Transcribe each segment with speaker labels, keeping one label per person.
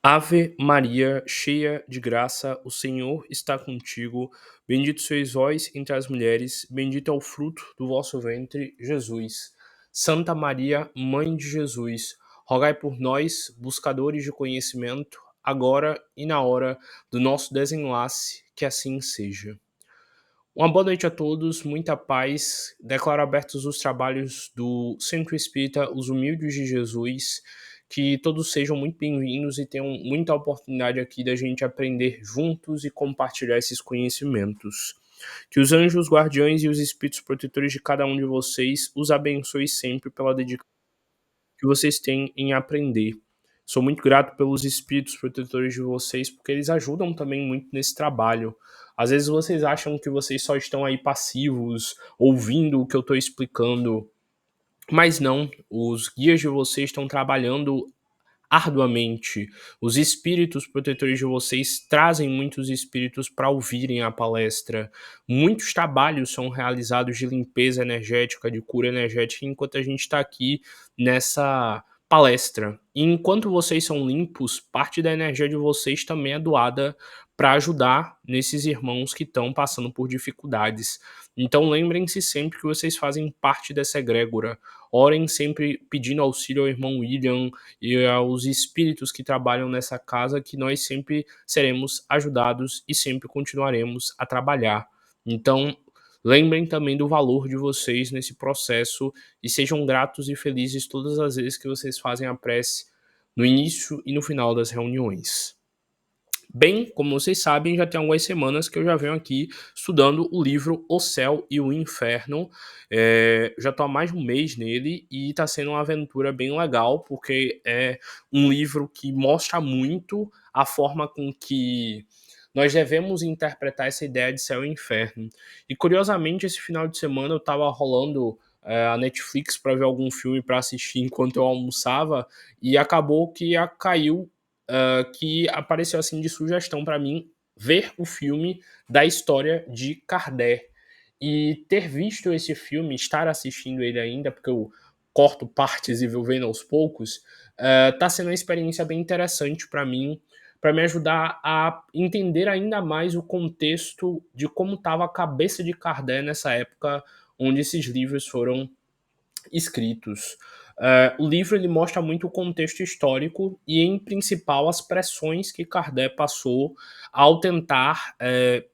Speaker 1: Ave Maria, cheia de graça, o Senhor está contigo. Bendito sois vós entre as mulheres, bendito é o fruto do vosso ventre, Jesus. Santa Maria, Mãe de Jesus, rogai por nós, buscadores de conhecimento, agora e na hora do nosso desenlace, que assim seja. Uma boa noite a todos, muita paz. Declaro abertos os trabalhos do Centro Espírita Os Humildes de Jesus. Que todos sejam muito bem-vindos e tenham muita oportunidade aqui da gente aprender juntos e compartilhar esses conhecimentos. Que os anjos guardiões e os espíritos protetores de cada um de vocês os abençoe sempre pela dedicação que vocês têm em aprender. Sou muito grato pelos espíritos protetores de vocês, porque eles ajudam também muito nesse trabalho. Às vezes vocês acham que vocês só estão aí passivos, ouvindo o que eu estou explicando, mas não, os guias de vocês estão trabalhando arduamente. Os espíritos protetores de vocês trazem muitos espíritos para ouvirem a palestra. Muitos trabalhos são realizados de limpeza energética, de cura energética, enquanto a gente está aqui nessa palestra. E enquanto vocês são limpos, parte da energia de vocês também é doada para ajudar nesses irmãos que estão passando por dificuldades. Então lembrem-se sempre que vocês fazem parte dessa egrégora. Orem sempre pedindo auxílio ao irmão William, e aos espíritos que trabalham nessa casa, que nós sempre seremos ajudados e sempre continuaremos a trabalhar. Então, lembrem também do valor de vocês nesse processo e sejam gratos e felizes todas as vezes que vocês fazem a prece no início e no final das reuniões. Bem, como vocês sabem, já tem algumas semanas que eu já venho aqui estudando o livro O Céu e o Inferno. Já estou há mais de um mês nele e está sendo uma aventura bem legal, porque é um livro que mostra muito a forma com que nós devemos interpretar essa ideia de céu e inferno. E curiosamente, esse final de semana eu estava rolando a Netflix para ver algum filme para assistir enquanto eu almoçava e acabou que caiu que apareceu assim de sugestão para mim ver o filme da história de Kardec. E ter visto esse filme, estar assistindo ele ainda, porque eu corto partes e vou vendo aos poucos, tá sendo uma experiência bem interessante para me ajudar a entender ainda mais o contexto de como estava a cabeça de Kardec nessa época onde esses livros foram escritos. O livro ele mostra muito o contexto histórico e, em principal, as pressões que Kardec passou ao tentar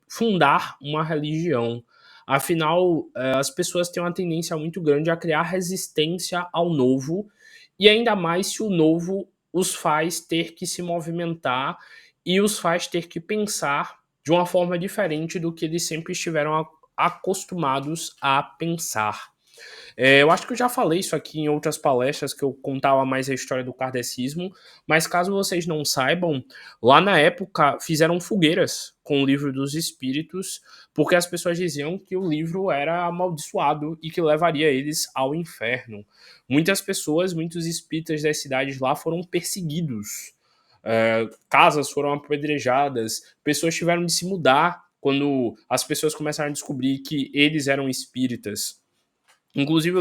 Speaker 1: fundar uma religião. Afinal, as pessoas têm uma tendência muito grande a criar resistência ao novo, e ainda mais se o novo os faz ter que se movimentar e os faz ter que pensar de uma forma diferente do que eles sempre estiveram acostumados a pensar. Eu acho que eu já falei isso aqui em outras palestras, que eu contava mais a história do kardecismo, mas caso vocês não saibam, lá na época fizeram fogueiras com o livro dos espíritos, porque as pessoas diziam que o livro era amaldiçoado e que levaria eles ao inferno. Muitas pessoas, muitos espíritas das cidades lá foram perseguidos. Casas foram apedrejadas, pessoas tiveram de se mudar quando as pessoas começaram a descobrir que eles eram espíritas. Inclusive,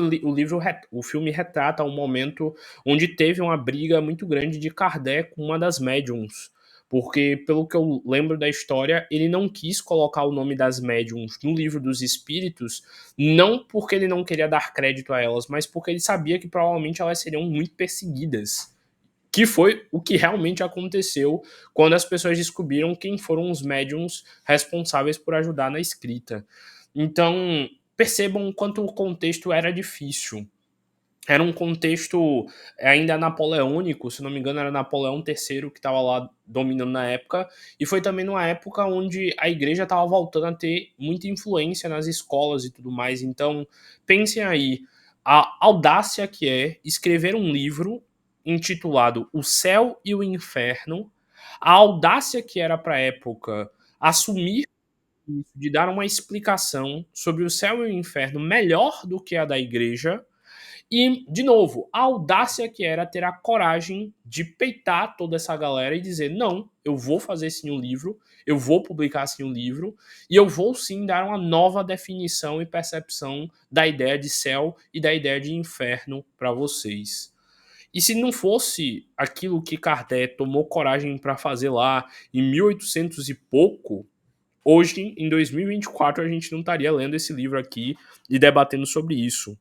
Speaker 1: o filme retrata um momento onde teve uma briga muito grande de Kardec com uma das médiums. Porque, pelo que eu lembro da história, ele não quis colocar o nome das médiums no livro dos espíritos, não porque ele não queria dar crédito a elas, mas porque ele sabia que provavelmente elas seriam muito perseguidas. Que foi o que realmente aconteceu quando as pessoas descobriram quem foram os médiums responsáveis por ajudar na escrita. Então, percebam quanto o contexto era difícil. Era um contexto ainda napoleônico, se não me engano, era Napoleão III que estava lá dominando na época, e foi também numa época onde a igreja estava voltando a ter muita influência nas escolas e tudo mais. Então, pensem aí, a audácia que é escrever um livro intitulado O Céu e o Inferno, a audácia que era para a época assumir isso, de dar uma explicação sobre o céu e o inferno melhor do que a da igreja, e, de novo, a audácia que era ter a coragem de peitar toda essa galera e dizer: não, eu vou fazer sim um livro, eu vou publicar sim um livro, e eu vou sim dar uma nova definição e percepção da ideia de céu e da ideia de inferno para vocês. E se não fosse aquilo que Kardec tomou coragem para fazer lá em 1800 e pouco, hoje, em 2024, a gente não estaria lendo esse livro aqui e debatendo sobre isso.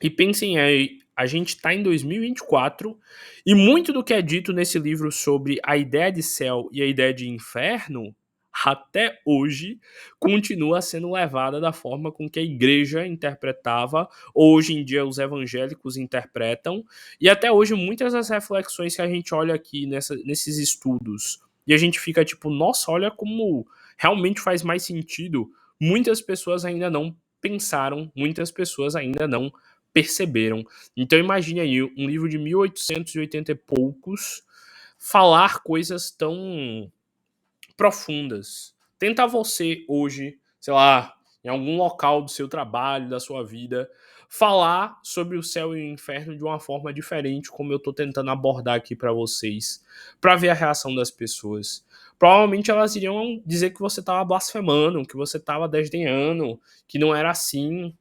Speaker 1: E pensem aí, a gente está em 2024 e muito do que é dito nesse livro sobre a ideia de céu e a ideia de inferno, até hoje, continua sendo levada da forma com que a igreja interpretava, ou hoje em dia os evangélicos interpretam, e até hoje muitas das reflexões que a gente olha aqui nesses estudos, e a gente fica tipo, nossa, olha como realmente faz mais sentido, muitas pessoas ainda não pensaram, muitas pessoas ainda não perceberam. Então imagine aí um livro de 1880 e poucos falar coisas tão profundas. Tenta você hoje, sei lá, em algum local do seu trabalho, da sua vida, falar sobre o céu e o inferno de uma forma diferente, como eu estou tentando abordar aqui para vocês, para ver a reação das pessoas. Provavelmente elas iriam dizer que você estava blasfemando, que você estava desdenhando, que não era assim.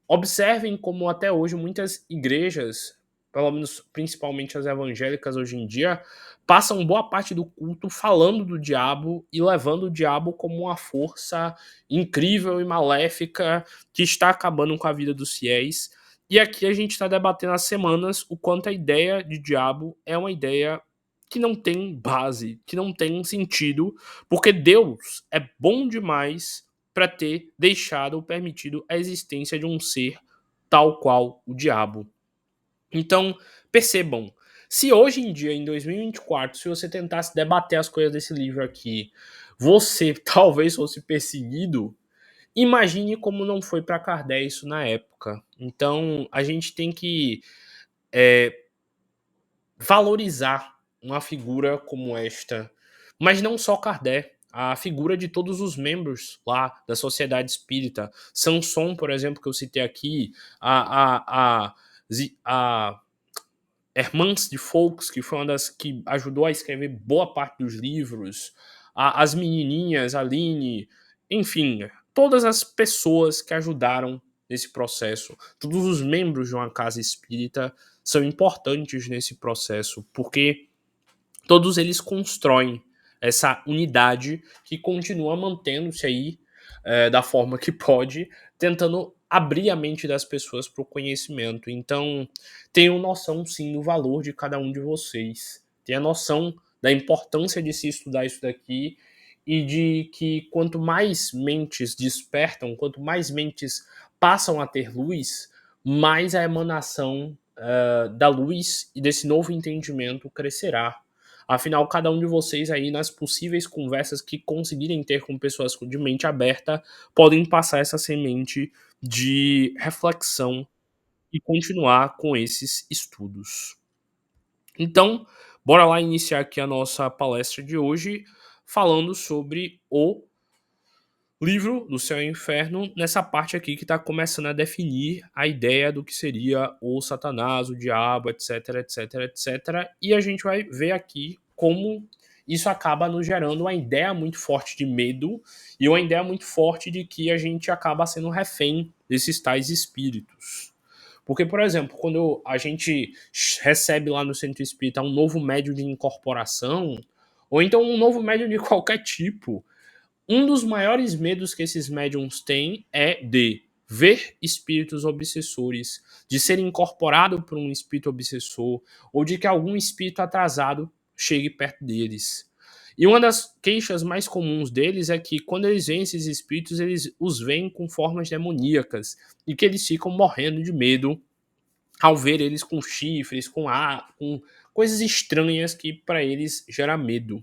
Speaker 1: Observem como até hoje muitas igrejas, pelo menos principalmente as evangélicas hoje em dia, passam boa parte do culto falando do diabo e levando o diabo como uma força incrível e maléfica que está acabando com a vida dos fiéis. E aqui a gente está debatendo há semanas o quanto a ideia de diabo é uma ideia que não tem base, que não tem sentido, porque Deus é bom demais para ter deixado ou permitido a existência de um ser tal qual o diabo. Então, percebam, se hoje em dia, em 2024, se você tentasse debater as coisas desse livro aqui, você talvez fosse perseguido, imagine como não foi para Kardec isso na época. Então, a gente tem que valorizar uma figura como esta, mas não só Kardec, a figura de todos os membros lá da Sociedade Espírita. Sanson, por exemplo, que eu citei aqui, a Hermans de Foucault, que foi uma das que ajudou a escrever boa parte dos livros, as menininhas, a Aline, enfim, todas as pessoas que ajudaram nesse processo, todos os membros de uma casa espírita são importantes nesse processo, porque todos eles constroem essa unidade que continua mantendo-se aí da forma que pode, tentando abrir a mente das pessoas para o conhecimento. Então, tenham noção, sim, do valor de cada um de vocês. Tenha noção da importância de se estudar isso daqui e de que quanto mais mentes despertam, quanto mais mentes passam a ter luz, mais a emanação da luz e desse novo entendimento crescerá. Afinal, cada um de vocês aí, nas possíveis conversas que conseguirem ter com pessoas de mente aberta, podem passar essa semente de reflexão e continuar com esses estudos. Então, bora lá iniciar aqui a nossa palestra de hoje, falando sobre o livro do Céu e Inferno, nessa parte aqui que está começando a definir a ideia do que seria o Satanás, o diabo, etc, etc, etc. E a gente vai ver aqui como isso acaba nos gerando uma ideia muito forte de medo e uma ideia muito forte de que a gente acaba sendo refém desses tais espíritos. Porque, por exemplo, quando a gente recebe lá no centro espírita um novo médium de incorporação, ou então um novo médium de qualquer tipo, um dos maiores medos que esses médiums têm é de ver espíritos obsessores, de ser incorporado por um espírito obsessor, ou de que algum espírito atrasado chegue perto deles. E uma das queixas mais comuns deles é que quando eles veem esses espíritos, eles os veem com formas demoníacas e que eles ficam morrendo de medo ao ver eles com chifres, com coisas estranhas que para eles gera medo.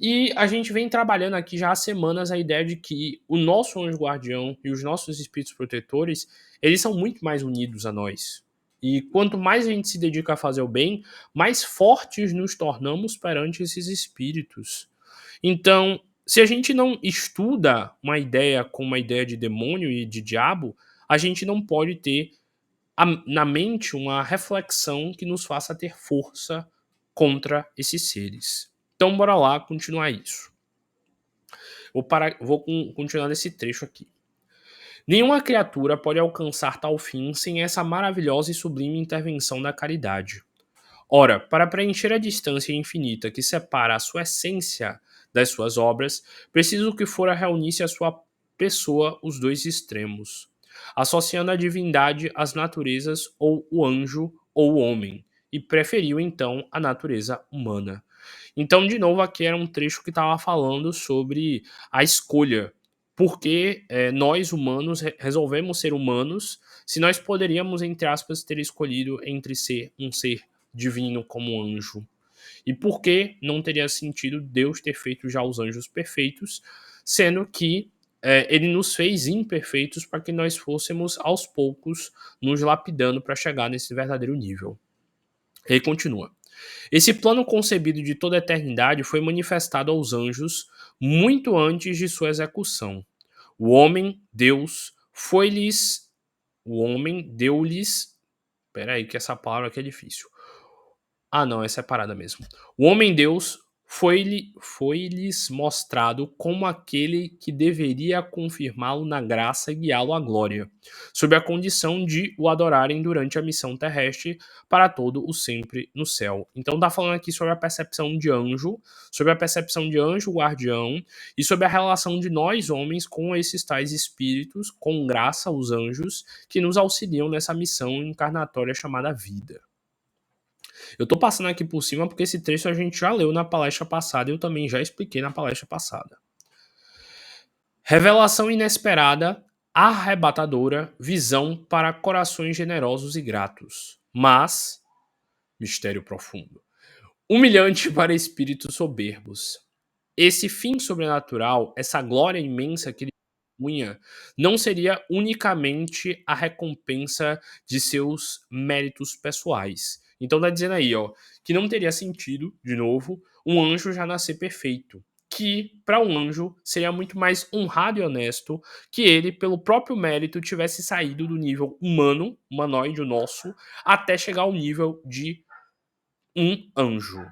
Speaker 1: E a gente vem trabalhando aqui já há semanas a ideia de que o nosso anjo guardião e os nossos espíritos protetores, eles são muito mais unidos a nós. E quanto mais a gente se dedica a fazer o bem, mais fortes nos tornamos perante esses espíritos. Então, se a gente não estuda uma ideia com uma ideia de demônio e de diabo, a gente não pode ter na mente uma reflexão que nos faça ter força contra esses seres. Então, bora lá continuar isso. Vou continuar nesse trecho aqui. Nenhuma criatura pode alcançar tal fim sem essa maravilhosa e sublime intervenção da caridade. Ora, para preencher a distância infinita que separa a sua essência das suas obras, preciso que fora reunisse a sua pessoa os dois extremos, associando a divindade às naturezas ou o anjo ou o homem, e preferiu então a natureza humana. Então, de novo, aqui era um trecho que estava falando sobre a escolha. Porque nós humanos resolvemos ser humanos, se nós poderíamos, entre aspas, ter escolhido entre ser um ser divino como um anjo. E por que não teria sentido Deus ter feito já os anjos perfeitos, sendo que ele nos fez imperfeitos para que nós fôssemos aos poucos nos lapidando para chegar nesse verdadeiro nível. Ele continua. Esse plano concebido de toda a eternidade foi manifestado aos anjos muito antes de sua execução. O homem, Deus, foi-lhes. O homem deu-lhes. Peraí, que essa palavra aqui é difícil. Ah, não, é separada mesmo. O homem-deus foi-lhes mostrado como aquele que deveria confirmá-lo na graça e guiá-lo à glória, sob a condição de o adorarem durante a missão terrestre para todo o sempre no céu. Então tá falando aqui sobre a percepção de anjo, sobre a percepção de anjo guardião e sobre a relação de nós homens com esses tais espíritos, com graça os anjos, que nos auxiliam nessa missão encarnatória chamada vida. Eu tô passando aqui por cima porque esse trecho a gente já leu na palestra passada e eu também já expliquei na palestra passada. Revelação inesperada, arrebatadora, visão para corações generosos e gratos. Mas, mistério profundo, humilhante para espíritos soberbos. Esse fim sobrenatural, essa glória imensa que ele punha, não seria unicamente a recompensa de seus méritos pessoais. Então tá dizendo aí, ó, que não teria sentido, de novo, um anjo já nascer perfeito. Que para um anjo seria muito mais honrado e honesto que ele, pelo próprio mérito, tivesse saído do nível humano, humanoide o nosso, até chegar ao nível de um anjo.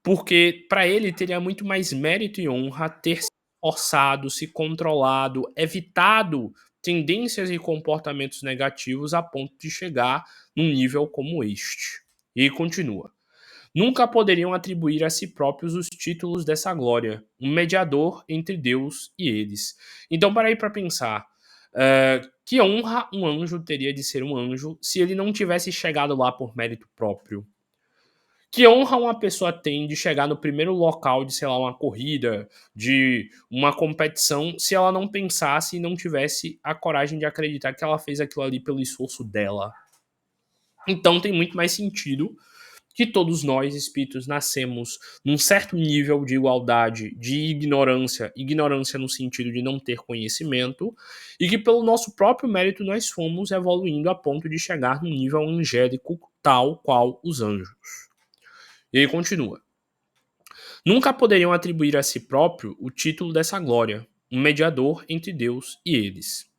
Speaker 1: Porque para ele teria muito mais mérito e honra ter se forçado, se controlado, evitado tendências e comportamentos negativos a ponto de chegar num nível como este. E ele continua. Nunca poderiam atribuir a si próprios os títulos dessa glória, um mediador entre Deus e eles. Então, para ir para pensar, que honra um anjo teria de ser um anjo se ele não tivesse chegado lá por mérito próprio? Que honra uma pessoa tem de chegar no primeiro local de, sei lá, uma corrida, de uma competição, se ela não pensasse e não tivesse a coragem de acreditar que ela fez aquilo ali pelo esforço dela? Então tem muito mais sentido que todos nós, espíritos, nascemos num certo nível de igualdade, de ignorância, ignorância no sentido de não ter conhecimento, e que pelo nosso próprio mérito nós fomos evoluindo a ponto de chegar num nível angélico tal qual os anjos. E ele continua. Nunca poderiam atribuir a si próprio o título dessa glória, um mediador entre Deus e eles.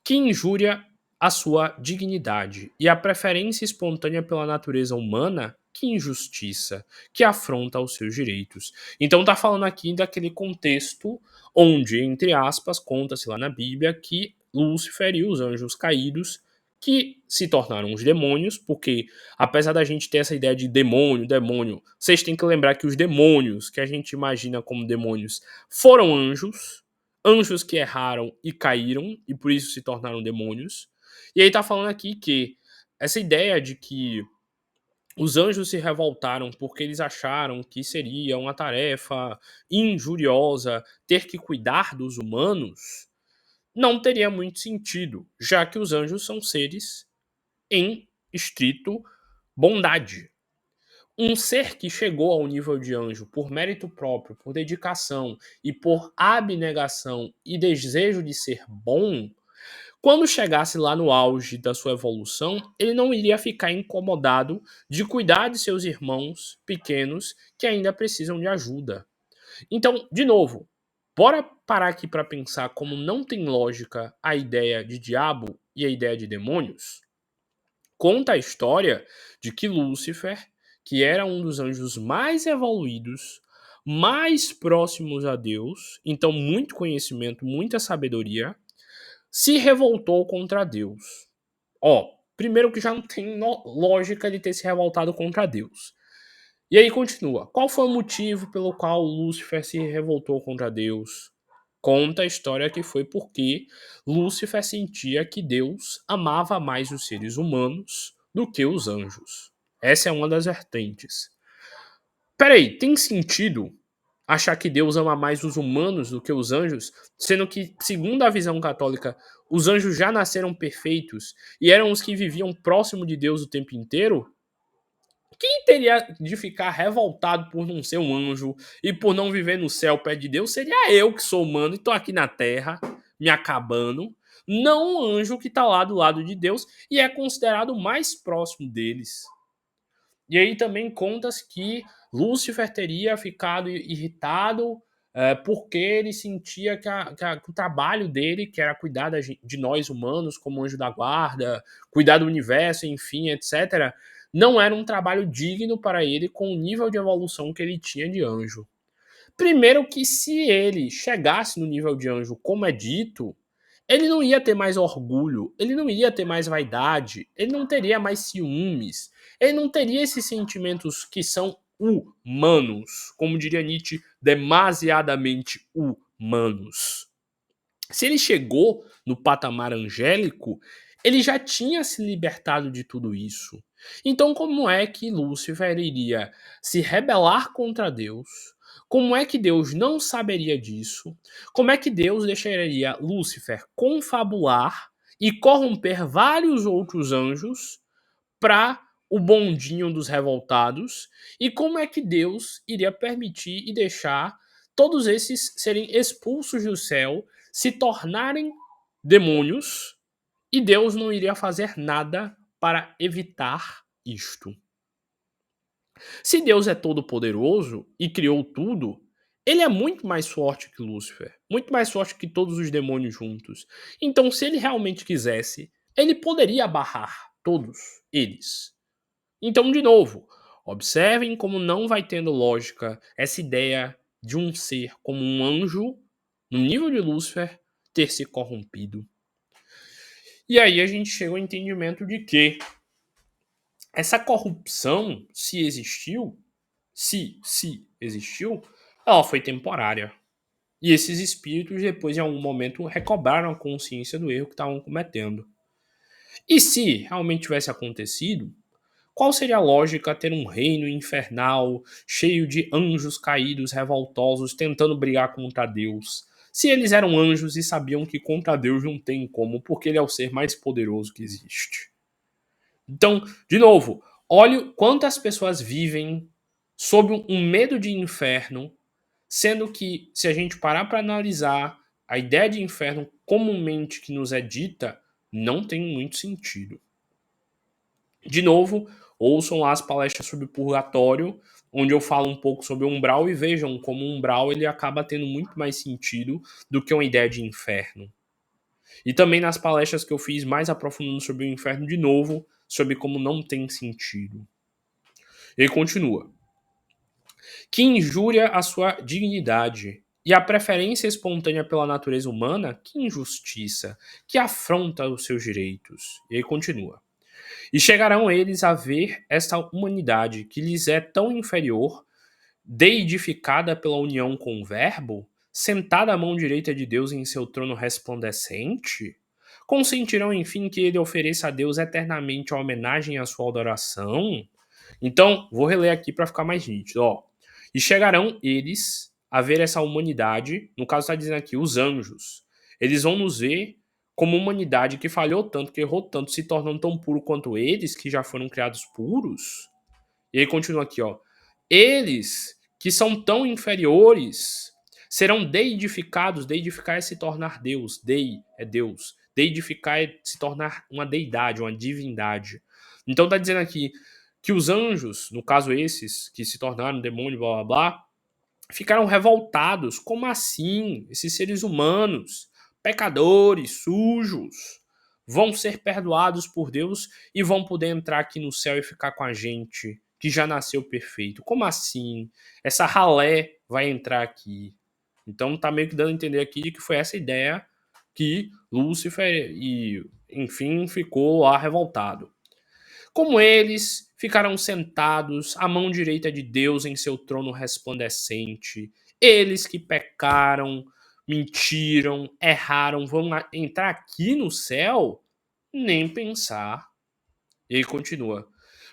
Speaker 1: Que injúria a sua dignidade e a preferência espontânea pela natureza humana, que injustiça, que afronta aos seus direitos. Então tá falando aqui daquele contexto onde, entre aspas, conta-se lá na Bíblia que Lúcifer e os anjos caídos que se tornaram os demônios, porque apesar da gente ter essa ideia de demônio, vocês têm que lembrar que os demônios que a gente imagina como demônios foram anjos, anjos que erraram e caíram, e por isso se tornaram demônios. E aí tá falando aqui que essa ideia de que os anjos se revoltaram porque eles acharam que seria uma tarefa injuriosa ter que cuidar dos humanos, não teria muito sentido, já que os anjos são seres em estrito bondade. Um ser que chegou ao nível de anjo por mérito próprio, por dedicação e por abnegação e desejo de ser bom, quando chegasse lá no auge da sua evolução, ele não iria ficar incomodado de cuidar de seus irmãos pequenos que ainda precisam de ajuda. Então, de novo, bora parar aqui para pensar como não tem lógica a ideia de diabo e a ideia de demônios? Conta a história de que Lúcifer, que era um dos anjos mais evoluídos, mais próximos a Deus, então muito conhecimento, muita sabedoria, se revoltou contra Deus. Ó, Primeiro que já não tem lógica ele ter se revoltado contra Deus. E aí continua. Qual foi o motivo pelo qual Lúcifer se revoltou contra Deus? Conta a história que foi porque Lúcifer sentia que Deus amava mais os seres humanos do que os anjos. Essa é uma das vertentes. Peraí, tem sentido achar que Deus ama mais os humanos do que os anjos, sendo que, segundo a visão católica, os anjos já nasceram perfeitos e eram os que viviam próximo de Deus o tempo inteiro? Quem teria de ficar revoltado por não ser um anjo e por não viver no céu perto de Deus seria eu, que sou humano e tô aqui na terra, me acabando, não um anjo que tá lá do lado de Deus e é considerado o mais próximo deles. E aí também contas que Lúcifer teria ficado irritado porque ele sentia que o trabalho dele, que era cuidar de nós humanos como anjo da guarda, cuidar do universo, enfim, etc., não era um trabalho digno para ele com o nível de evolução que ele tinha de anjo. Primeiro que se ele chegasse no nível de anjo, como é dito, ele não ia ter mais orgulho, ele não ia ter mais vaidade, ele não teria mais ciúmes, ele não teria esses sentimentos que são humanos, como diria Nietzsche, demasiadamente humanos. Se ele chegou no patamar angélico, ele já tinha se libertado de tudo isso. Então, como é que Lúcifer iria se rebelar contra Deus? Como é que Deus não saberia disso? Como é que Deus deixaria Lúcifer confabular e corromper vários outros anjos para o bondinho dos revoltados? E como é que Deus iria permitir e deixar todos esses serem expulsos do céu, se tornarem demônios, e Deus não iria fazer nada para evitar isto? Se Deus é todo poderoso e criou tudo, ele é muito mais forte que Lúcifer, muito mais forte que todos os demônios juntos. Então, se ele realmente quisesse, ele poderia barrar todos eles. Então, de novo, observem como não vai tendo lógica essa ideia de um ser como um anjo, no nível de Lúcifer, ter se corrompido. E aí a gente chega ao entendimento de que essa corrupção, se existiu, ela foi temporária. E esses espíritos, depois, em algum momento, recobraram a consciência do erro que estavam cometendo. E se realmente tivesse acontecido, qual seria a lógica ter um reino infernal, cheio de anjos caídos, revoltosos, tentando brigar contra Deus? Se eles eram anjos e sabiam que contra Deus não tem como, porque ele é o ser mais poderoso que existe. Então, de novo, olhe quantas pessoas vivem sob um medo de inferno, sendo que, se a gente parar para analisar, a ideia de inferno comumente que nos é dita não tem muito sentido. De novo, ouçam lá as palestras sobre purgatório, onde eu falo um pouco sobre o umbral e vejam como o umbral ele acaba tendo muito mais sentido do que uma ideia de inferno. E também nas palestras que eu fiz mais aprofundando sobre o inferno de novo, sobre como não tem sentido. Ele continua. Que injúria à sua dignidade, e a preferência espontânea pela natureza humana, que injustiça, que afronta os seus direitos. E aí continua. E chegarão eles a ver esta humanidade que lhes é tão inferior, deidificada pela união com o Verbo, sentada à mão direita de Deus em seu trono resplandecente? Consentirão, enfim, que ele ofereça a Deus eternamente a homenagem à sua adoração? Então, vou reler aqui para ficar mais nítido. Ó. E chegarão eles a ver essa humanidade, no caso está dizendo aqui, os anjos. Eles vão nos ver como humanidade que falhou tanto, que errou tanto, se tornando tão puro quanto eles, que já foram criados puros. E aí continua aqui, ó. Eles que são tão inferiores serão deidificados. Deidificar é se tornar Deus. Dei é Deus. Deidificar é se tornar uma deidade, uma divindade. Então tá dizendo aqui que os anjos, no caso esses que se tornaram demônio, blá blá blá, ficaram revoltados. Como assim? Esses seres humanos, pecadores, sujos, vão ser perdoados por Deus e vão poder entrar aqui no céu e ficar com a gente, que já nasceu perfeito. Como assim? Essa ralé vai entrar aqui. Então tá meio que dando a entender aqui de que foi essa ideia que Lúcifer e enfim, ficou lá revoltado. Como eles ficaram sentados à mão direita de Deus em seu trono resplandecente, eles que pecaram, mentiram, erraram, vão entrar aqui no céu? Nem pensar. E ele continua: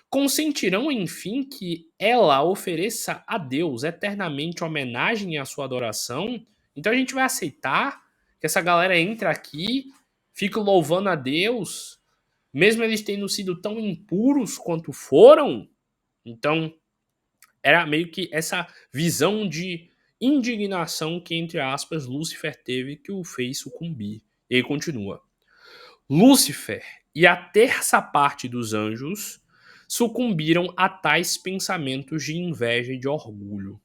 Speaker 1: consentirão, enfim, que ela ofereça a Deus eternamente homenagem à sua adoração? Então a gente vai aceitar que essa galera entre aqui, fique louvando a Deus, mesmo eles tendo sido tão impuros quanto foram? Então, era meio que essa visão de indignação que, entre aspas, Lúcifer teve que o fez sucumbir. E ele continua: Lúcifer e a terça parte dos anjos sucumbiram a tais pensamentos de inveja e de orgulho.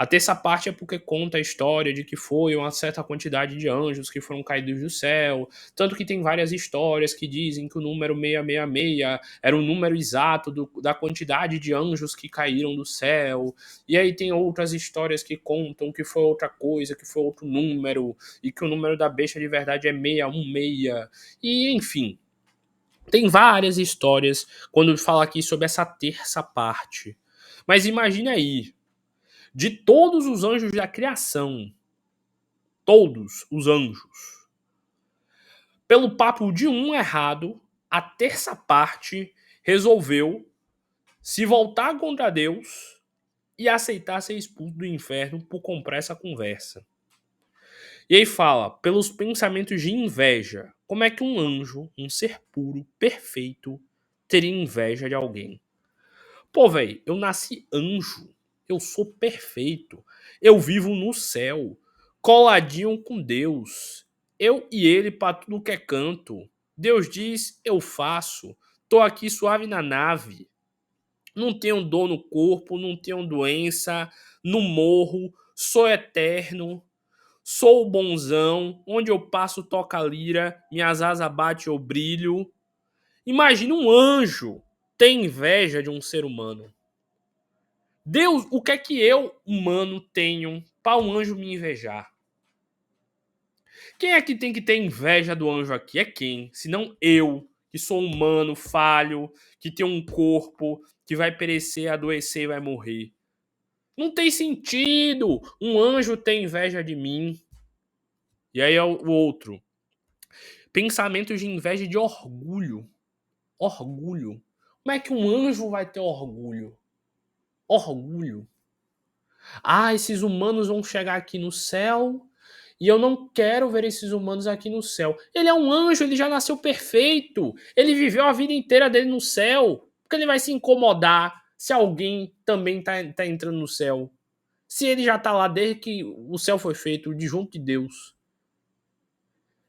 Speaker 1: A terça parte é porque conta a história de que foi uma certa quantidade de anjos que foram caídos do céu, tanto que tem várias histórias que dizem que o número 666 era o número exato da quantidade de anjos que caíram do céu, e aí tem outras histórias que contam que foi outra coisa, que foi outro número, e que o número da besta de verdade é 616, e enfim. Tem várias histórias quando fala aqui sobre essa terça parte. Mas imagine aí, de todos os anjos da criação, todos os anjos, pelo papo de um errado, a terça parte resolveu se voltar contra Deus e aceitar ser expulso do inferno por comprar essa conversa. E aí fala, pelos pensamentos de inveja, como é que um anjo, um ser puro, perfeito, teria inveja de alguém? Pô, velho, eu nasci anjo. Eu sou perfeito. Eu vivo no céu, coladinho com Deus. Eu e ele pra tudo que é canto. Deus diz, eu faço. Tô aqui suave na nave. Não tenho dor no corpo, não tenho doença, não morro, sou eterno, sou o bonzão, onde eu passo toca a lira, minhas asas bate eu brilho. Imagina um anjo ter inveja de um ser humano. Deus, o que é que eu, humano, tenho para um anjo me invejar? Quem é que tem que ter inveja do anjo aqui? É quem? Senão eu, que sou humano, falho, que tenho um corpo, que vai perecer, adoecer e vai morrer. Não tem sentido um anjo ter inveja de mim. E aí é o outro. Pensamentos de inveja e de orgulho. Orgulho. Como é que um anjo vai ter orgulho? Orgulho. Ah, esses humanos vão chegar aqui no céu e eu não quero ver esses humanos aqui no céu. Ele é um anjo, ele já nasceu perfeito. Ele viveu a vida inteira dele no céu. Porque ele vai se incomodar se alguém também tá entrando no céu. Se ele já tá lá desde que o céu foi feito, de junto de Deus.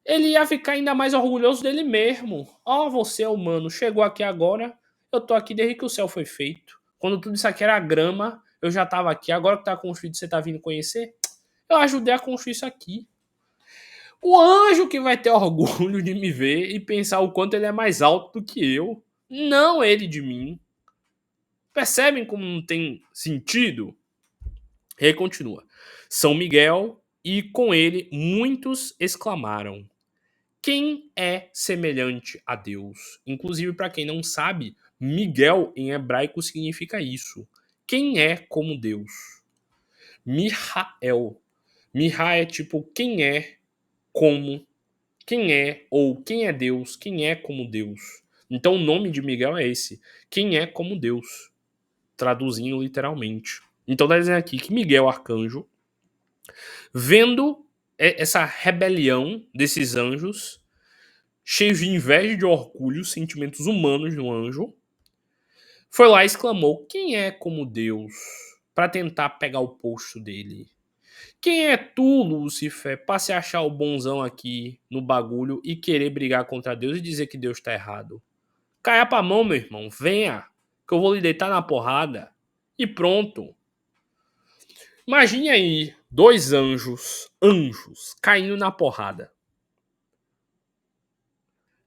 Speaker 1: Ele ia ficar ainda mais orgulhoso dele mesmo. Ó, oh, você, humano, chegou aqui agora. Eu tô aqui desde que o céu foi feito. Quando tudo isso aqui era grama, eu já tava aqui. Agora que tá construído, você tá vindo conhecer? Eu ajudei a construir isso aqui. O anjo que vai ter orgulho de me ver e pensar o quanto ele é mais alto do que eu. Não ele de mim. Percebem como não tem sentido? E aí continua. São Miguel e com ele muitos exclamaram: quem é semelhante a Deus? Inclusive, para quem não sabe, Miguel em hebraico significa isso. Quem é como Deus? Mihael. Miha é tipo quem é como, quem é ou quem é Deus, quem é como Deus. Então o nome de Miguel é esse. Quem é como Deus. Traduzindo literalmente. Então está dizendo aqui que Miguel, arcanjo, vendo essa rebelião desses anjos, cheio de inveja e de orgulho, sentimentos humanos no anjo, foi lá e exclamou: quem é como Deus? Para tentar pegar o posto dele. Quem é tu, Lúcifer, para se achar o bonzão aqui no bagulho e querer brigar contra Deus e dizer que Deus tá errado? Caia pra mão, meu irmão, venha, que eu vou lhe deitar na porrada. E pronto. Imagine aí, dois anjos, caindo na porrada.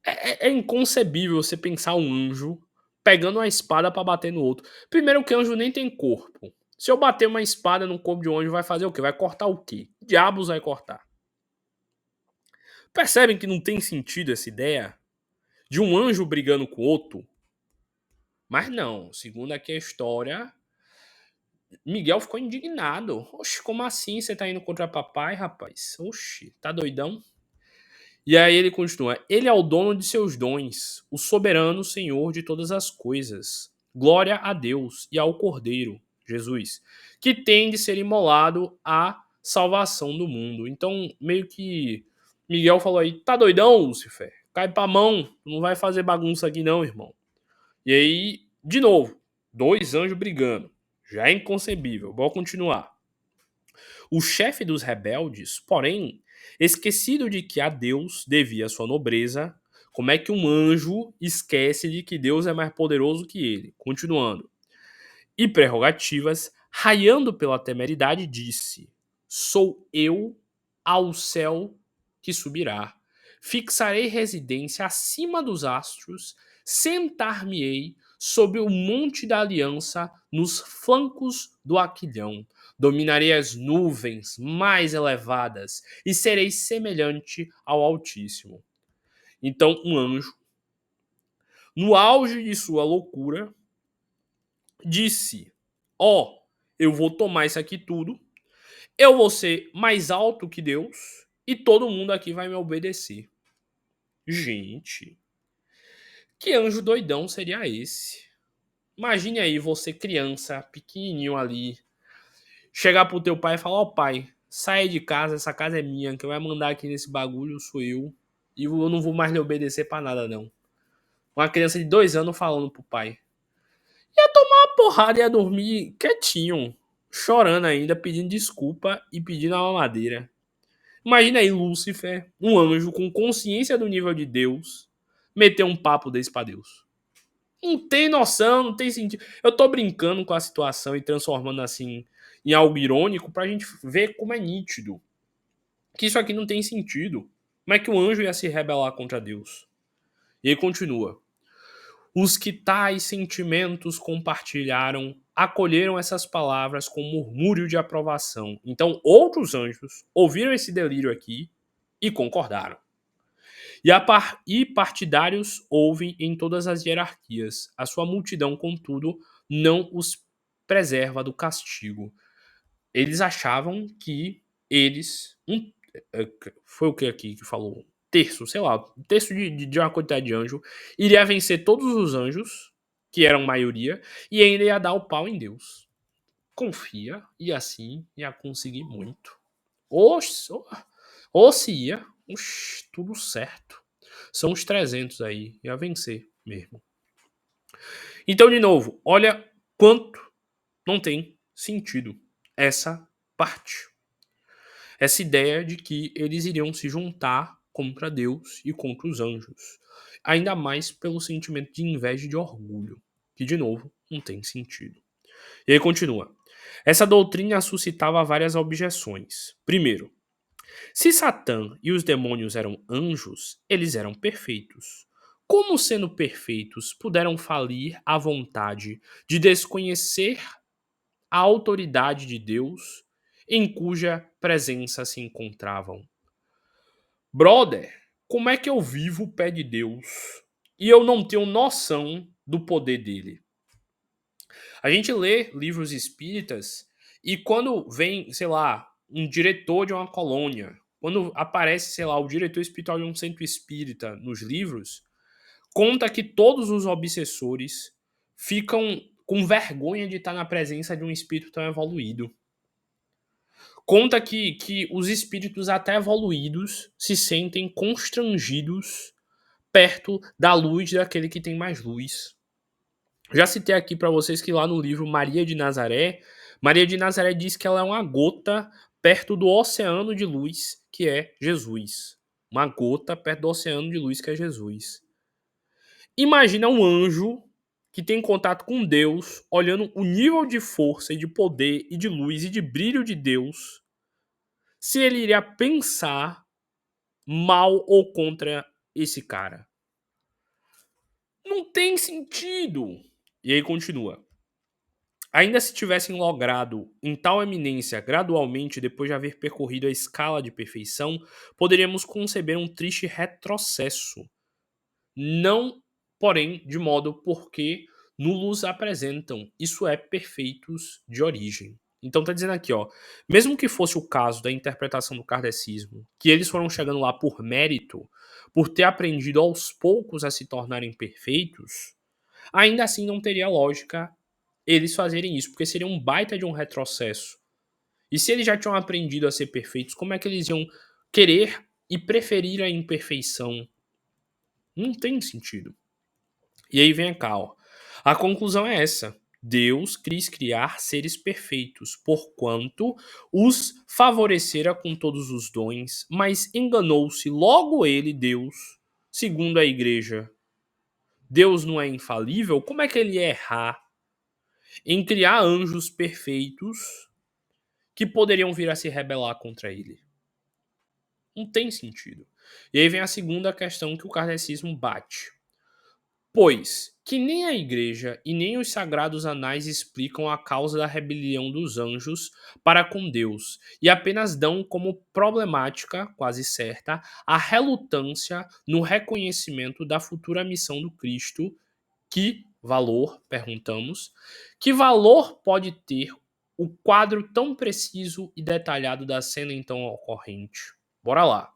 Speaker 1: É inconcebível você pensar um anjo pegando uma espada para bater no outro. Primeiro que anjo nem tem corpo. Se eu bater uma espada no corpo de um anjo, vai fazer o quê? Vai cortar o quê? Diabos vai cortar. Percebem que não tem sentido essa ideia de um anjo brigando com outro? Mas não, segundo aqui a história, Miguel ficou indignado. Oxe, como assim você tá indo contra papai, rapaz? Oxe, tá doidão? E aí ele continua: Ele é o dono de seus dons, o soberano Senhor de todas as coisas. Glória a Deus e ao Cordeiro, Jesus, que tem de ser imolado a salvação do mundo. Então, meio que Miguel falou aí: Tá doidão, Lúcifer? Cai pra mão, não vai fazer bagunça aqui não, irmão. E aí, de novo, dois anjos brigando. Já é inconcebível. Vou continuar. O chefe dos rebeldes, porém, esquecido de que a Deus devia sua nobreza, como é que um anjo esquece de que Deus é mais poderoso que ele? Continuando. E prerrogativas, raiando pela temeridade, disse: Sou eu ao céu que subirá. Fixarei residência acima dos astros, sentar-me-ei sobre o monte da aliança nos flancos do Aquilhão. Dominarei as nuvens mais elevadas e serei semelhante ao Altíssimo. Então, um anjo, no auge de sua loucura, disse: Ó, eu vou tomar isso aqui tudo, eu vou ser mais alto que Deus e todo mundo aqui vai me obedecer. Gente, que anjo doidão seria esse? Imagine aí você criança, pequenininho ali, chegar pro teu pai e falar: Ó pai, sai de casa, essa casa é minha, quem vai mandar aqui nesse bagulho sou eu e eu não vou mais lhe obedecer pra nada não. Uma criança de 2 anos falando pro pai. A porrada ia dormir quietinho, chorando ainda, pedindo desculpa e pedindo a mamadeira. Imagina aí Lúcifer, um anjo com consciência do nível de Deus, meter um papo desse pra Deus. Não tem noção, não tem sentido. Eu tô brincando com a situação e transformando assim em algo irônico pra gente ver como é nítido. Que isso aqui não tem sentido. Como é que o anjo ia se rebelar contra Deus? E aí continua. Os que tais sentimentos compartilharam acolheram essas palavras com murmúrio de aprovação. Então, outros anjos ouviram esse delírio aqui e concordaram. E partidários ouvem em todas as hierarquias. A sua multidão, contudo, não os preserva do castigo. Eles achavam que eles. Foi o que aqui que falou? Terço, sei lá, um terço de uma quantidade de anjo, iria vencer todos os anjos, que eram maioria, e ainda ia dar o pau em Deus. Confia, e assim ia conseguir muito. Ou se ia, tudo certo. São os 300 aí, ia vencer mesmo. Então, de novo, olha quanto não tem sentido essa parte. Essa ideia de que eles iriam se juntar contra Deus e contra os anjos. Ainda mais pelo sentimento de inveja e de orgulho, que, de novo, não tem sentido. E aí continua. Essa doutrina suscitava várias objeções. Primeiro, se Satã e os demônios eram anjos, eles eram perfeitos. Como, sendo perfeitos, puderam falir à vontade de desconhecer a autoridade de Deus em cuja presença se encontravam? Brother, como é que eu vivo o pé de Deus e eu não tenho noção do poder dele? A gente lê livros espíritas e quando vem, sei lá, um diretor de uma colônia, quando aparece, sei lá, o diretor espiritual de um centro espírita nos livros, conta que todos os obsessores ficam com vergonha de estar na presença de um espírito tão evoluído. Conta que os espíritos até evoluídos se sentem constrangidos perto da luz daquele que tem mais luz. Já citei aqui para vocês que lá no livro Maria de Nazaré diz que ela é uma gota perto do oceano de luz que é Jesus. Uma gota perto do oceano de luz que é Jesus. Imagina um anjo que tem contato com Deus, olhando o nível de força e de poder e de luz e de brilho de Deus, se ele iria pensar mal ou contra esse cara. Não tem sentido. E aí continua. Ainda se tivessem logrado em tal eminência gradualmente depois de haver percorrido a escala de perfeição, poderíamos conceber um triste retrocesso. Não, porém, de modo porque nulos apresentam, isso é, perfeitos de origem. Então tá dizendo aqui, ó, mesmo que fosse o caso da interpretação do kardecismo, que eles foram chegando lá por mérito, por ter aprendido aos poucos a se tornarem perfeitos, ainda assim não teria lógica eles fazerem isso, porque seria um baita de um retrocesso. E se eles já tinham aprendido a ser perfeitos, como é que eles iam querer e preferir a imperfeição? Não tem sentido. E aí vem cá, ó. A conclusão é essa. Deus quis criar seres perfeitos, porquanto os favorecera com todos os dons, mas enganou-se logo ele, Deus, segundo a igreja. Deus não é infalível? Como é que ele ia errar em criar anjos perfeitos que poderiam vir a se rebelar contra ele? Não tem sentido. E aí vem a segunda questão que o kardecismo bate. Pois que nem a igreja e nem os sagrados anais explicam a causa da rebelião dos anjos para com Deus, e apenas dão como problemática, quase certa, a relutância no reconhecimento da futura missão do Cristo. Que valor, perguntamos, que valor pode ter o quadro tão preciso e detalhado da cena então ocorrente? Bora lá.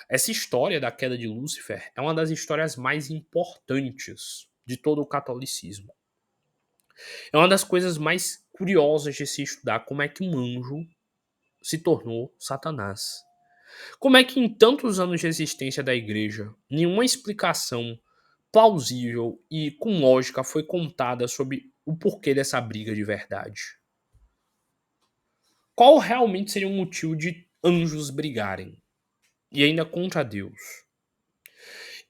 Speaker 1: Essa história da queda de Lúcifer é uma das histórias mais importantes de todo o catolicismo. É uma das coisas mais curiosas de se estudar como é que um anjo se tornou Satanás. Como é que em tantos anos de existência da igreja, nenhuma explicação plausível e com lógica foi contada sobre o porquê dessa briga de verdade? Qual realmente seria o motivo de anjos brigarem? E ainda contra Deus?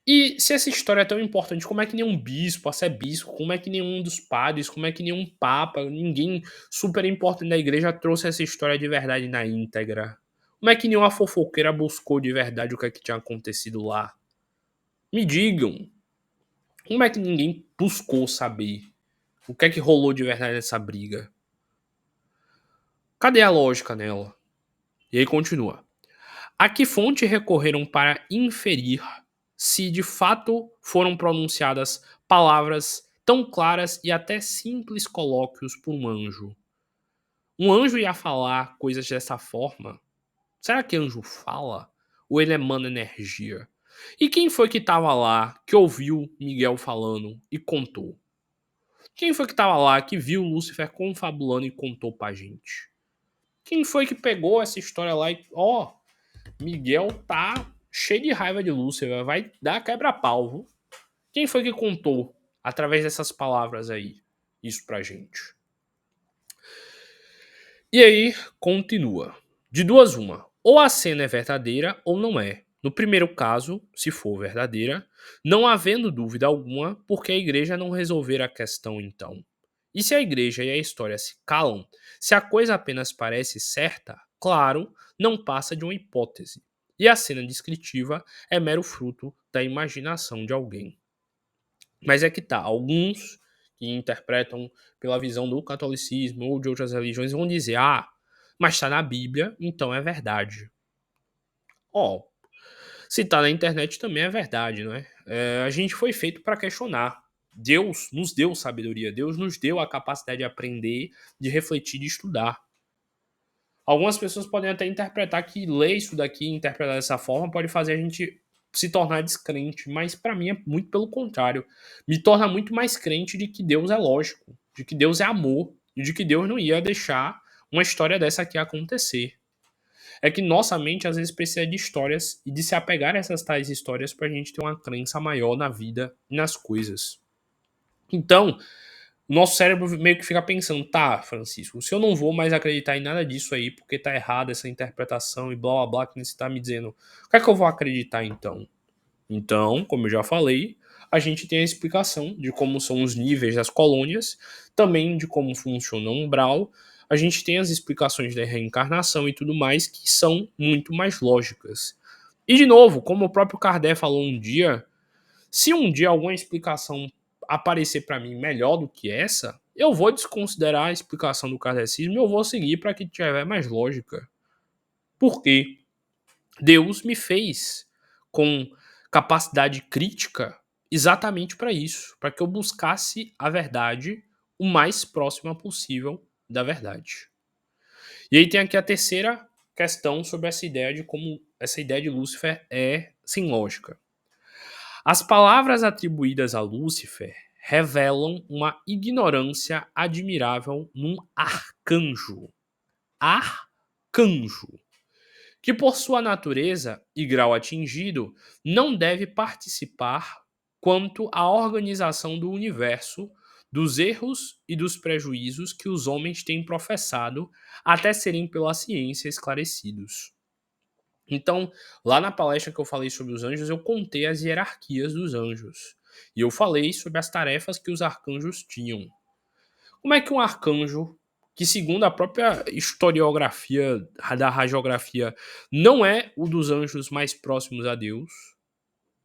Speaker 1: E se essa história é tão importante, como é que nenhum bispo, arcebispo, como é que nenhum dos padres, como é que nenhum papa, ninguém super importante da igreja trouxe essa história de verdade na íntegra? Como é que nenhuma fofoqueira buscou de verdade o que é que tinha acontecido lá? Me digam, como é que ninguém buscou saber o que é que rolou de verdade nessa briga? Cadê a lógica nela? E aí continua. A que fonte recorreram para inferir se de fato foram pronunciadas palavras tão claras e até simples colóquios por um anjo? Um anjo ia falar coisas dessa forma? Será que anjo fala? Ou ele emana energia? E quem foi que estava lá, que ouviu Miguel falando e contou? Quem foi que estava lá, que viu Lúcifer confabulando e contou pra gente? Quem foi que pegou essa história lá e, ó, Miguel tá cheio de raiva de Lúcifer, vai dar quebra-pau, viu? Quem foi que contou, através dessas palavras aí, isso pra gente? E aí, continua. De duas uma. Ou a cena é verdadeira ou não é. No primeiro caso, se for verdadeira, não havendo dúvida alguma, porque a igreja não resolver a questão então. E se a igreja e a história se calam, se a coisa apenas parece certa, claro, não passa de uma hipótese. E a cena descritiva é mero fruto da imaginação de alguém. Mas é que tá, alguns que interpretam pela visão do catolicismo ou de outras religiões vão dizer, ah, mas tá na Bíblia, então é verdade. Ó, se tá na internet também é verdade, não é? A gente foi feito para questionar. Deus nos deu sabedoria, Deus nos deu a capacidade de aprender, de refletir, de estudar. Algumas pessoas podem até interpretar que ler isso daqui e interpretar dessa forma pode fazer a gente se tornar descrente, mas para mim é muito pelo contrário. Me torna muito mais crente de que Deus é lógico, de que Deus é amor e de que Deus não ia deixar uma história dessa aqui acontecer. É que nossa mente às vezes precisa de histórias e de se apegar a essas tais histórias para a gente ter uma crença maior na vida e nas coisas. Então, o nosso cérebro meio que fica pensando, tá, Francisco, se eu não vou mais acreditar em nada disso aí, porque tá errado essa interpretação e blá blá blá que você tá me dizendo, o que é que eu vou acreditar então? Então, como eu já falei, a gente tem a explicação de como são os níveis das colônias, também de como funciona o umbral, a gente tem as explicações da reencarnação e tudo mais, que são muito mais lógicas. E de novo, como o próprio Kardec falou um dia, se um dia alguma explicação aparecer para mim melhor do que essa, eu vou desconsiderar a explicação do kardecismo e eu vou seguir para que tiver mais lógica. Por quê? Deus me fez com capacidade crítica exatamente para isso, para que eu buscasse a verdade o mais próxima possível da verdade. E aí tem aqui a terceira questão sobre essa ideia de como essa ideia de Lúcifer é sem lógica. As palavras atribuídas a Lúcifer revelam uma ignorância admirável num arcanjo. Arcanjo, que por sua natureza e grau atingido não deve participar quanto à organização do universo, dos erros e dos prejuízos que os homens têm professado até serem pela ciência esclarecidos. Então, lá na palestra que eu falei sobre os anjos, eu contei as hierarquias dos anjos. E eu falei sobre as tarefas que os arcanjos tinham. Como é que um arcanjo, que segundo a própria historiografia da radiografia, não é o dos anjos mais próximos a Deus,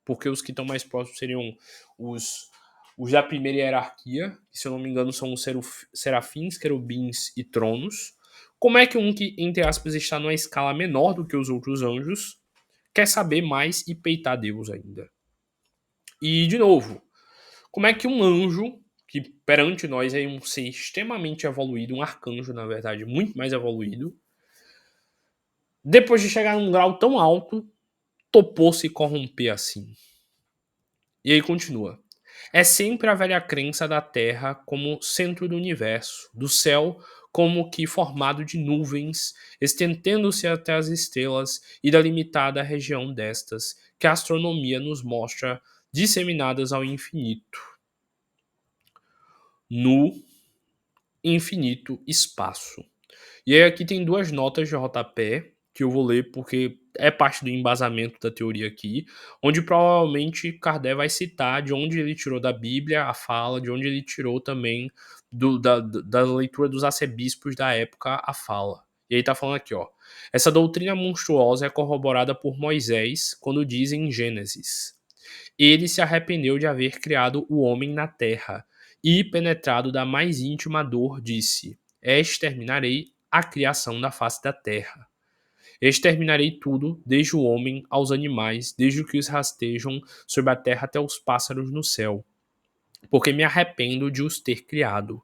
Speaker 1: porque os que estão mais próximos seriam os, os da primeira hierarquia, que se eu não me engano são os serafins, querubins e tronos. Como é que um que, entre aspas, está numa escala menor do que os outros anjos, quer saber mais e peitar Deus ainda? E, de novo, como é que um anjo, que perante nós é um ser extremamente evoluído, um arcanjo, na verdade, muito mais evoluído, depois de chegar num grau tão alto, topou se corromper assim? E aí continua. É sempre a velha crença da Terra como centro do universo, do céu como que formado de nuvens, estendendo-se até as estrelas e da limitada região destas, que a astronomia nos mostra disseminadas ao infinito. No infinito espaço. E aí aqui tem duas notas de rodapé que eu vou ler porque é parte do embasamento da teoria aqui, onde provavelmente Kardec vai citar de onde ele tirou da Bíblia a fala, de onde ele tirou também da leitura dos arcebispos da época a fala. E aí tá falando aqui, ó. Essa doutrina monstruosa é corroborada por Moisés quando diz em Gênesis: ele se arrependeu de haver criado o homem na terra e, penetrado da mais íntima dor, disse: exterminarei a criação da face da terra. Exterminarei tudo, desde o homem aos animais, desde o que os rastejam sobre a terra até os pássaros no céu, porque me arrependo de os ter criado.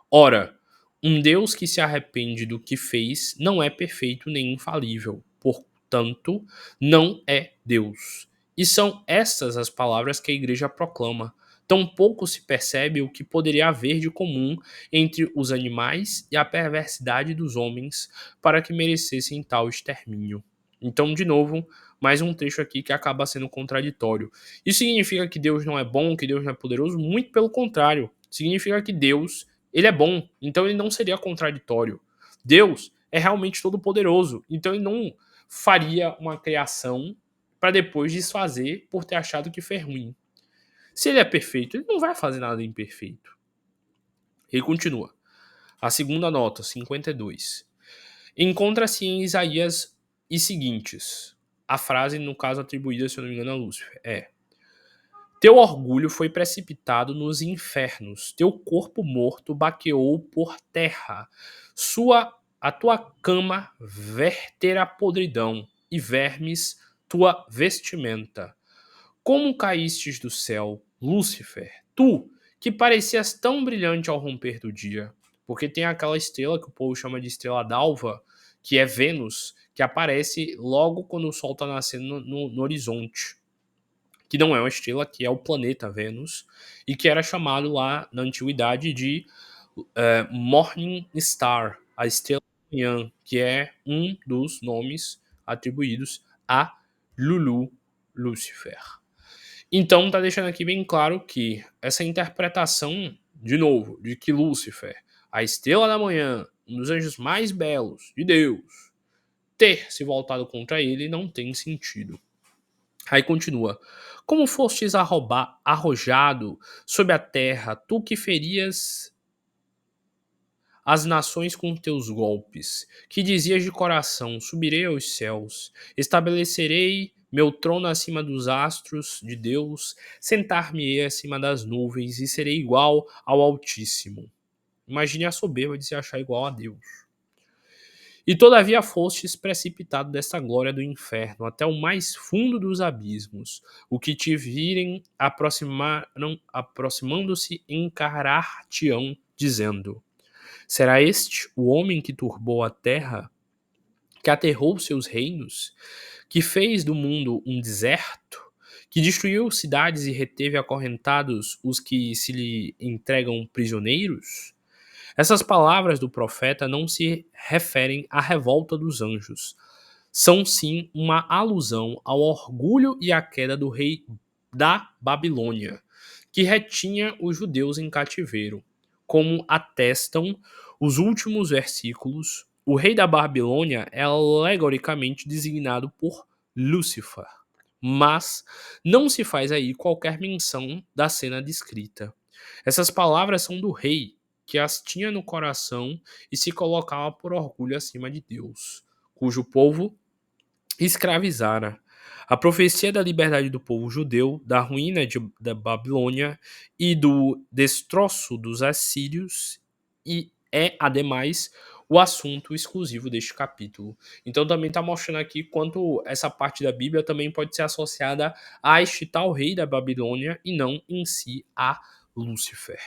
Speaker 1: Ora, um Deus que se arrepende do que fez não é perfeito nem infalível, portanto, não é Deus. E são estas as palavras que a igreja proclama. Tampouco se percebe o que poderia haver de comum entre os animais e a perversidade dos homens para que merecessem tal extermínio. Então, de novo, mais um trecho aqui que acaba sendo contraditório. Isso significa que Deus não é bom, que Deus não é poderoso? Muito pelo contrário. Significa que Deus, ele é bom, então ele não seria contraditório. Deus é realmente todo poderoso, então ele não faria uma criação para depois desfazer por ter achado que foi ruim. Se ele é perfeito, ele não vai fazer nada imperfeito. Ele continua. A segunda nota, 52. Encontra-se em Isaías e seguintes. A frase, no caso, atribuída, se eu não me engano, a Lúcifer, é: teu orgulho foi precipitado nos infernos, teu corpo morto baqueou por terra. A tua cama verterá podridão, e vermes tua vestimenta. Como caístes do céu, Lúcifer, tu, que parecias tão brilhante ao romper do dia? Porque tem aquela estrela que o povo chama de estrela d'alva, que é Vênus, que aparece logo quando o sol está nascendo no horizonte, que não é uma estrela, que é o planeta Vênus, e que era chamado lá na antiguidade de Morning Star, a estrela da manhã, que é um dos nomes atribuídos a Lulu, Lúcifer. Então tá deixando aqui bem claro que essa interpretação, de novo, de que Lúcifer, a estrela da manhã, um dos anjos mais belos de Deus, ter se voltado contra ele não tem sentido. Aí continua. Como fostes arrojado sobre a terra, tu que ferias as nações com teus golpes, que dizias de coração: subirei aos céus, estabelecerei meu trono acima dos astros de Deus, sentar-me-ei acima das nuvens e serei igual ao Altíssimo. Imagine a soberba de se achar igual a Deus. E todavia fostes precipitado desta glória do inferno, até o mais fundo dos abismos. O que te virem aproximando-se encarar-te-ão, dizendo: será este o homem que turbou a terra, que aterrou seus reinos, que fez do mundo um deserto, que destruiu cidades e reteve acorrentados os que se lhe entregam prisioneiros? Essas palavras do profeta não se referem à revolta dos anjos. São sim uma alusão ao orgulho e à queda do rei da Babilônia, que retinha os judeus em cativeiro. Como atestam os últimos versículos, o rei da Babilônia é alegoricamente designado por Lúcifer, mas não se faz aí qualquer menção da cena descrita. Essas palavras são do rei, que as tinha no coração e se colocava por orgulho acima de Deus, cujo povo escravizara. A profecia da liberdade do povo judeu, da ruína da Babilônia e do destroço dos assírios e é, ademais, o assunto exclusivo deste capítulo. Então também está mostrando aqui quanto essa parte da Bíblia também pode ser associada a este tal rei da Babilônia e não em si a Lúcifer.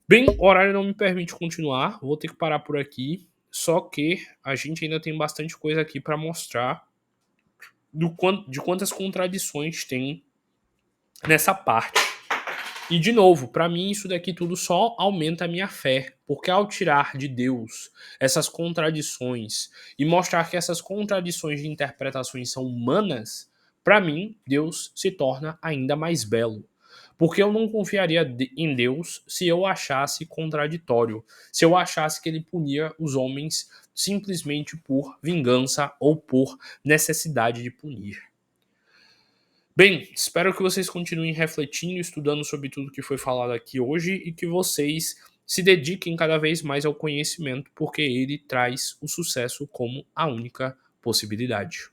Speaker 1: Bem, o horário não me permite continuar, vou ter que parar por aqui, só que a gente ainda tem bastante coisa aqui para mostrar de quantas contradições tem nessa parte. E de novo, para mim isso daqui tudo só aumenta a minha fé, porque ao tirar de Deus essas contradições e mostrar que essas contradições de interpretações são humanas, para mim Deus se torna ainda mais belo. Porque eu não confiaria em Deus se eu achasse contraditório, se eu achasse que ele punia os homens simplesmente por vingança ou por necessidade de punir. Bem, espero que vocês continuem refletindo e estudando sobre tudo que foi falado aqui hoje e que vocês se dediquem cada vez mais ao conhecimento, porque ele traz o sucesso como a única possibilidade.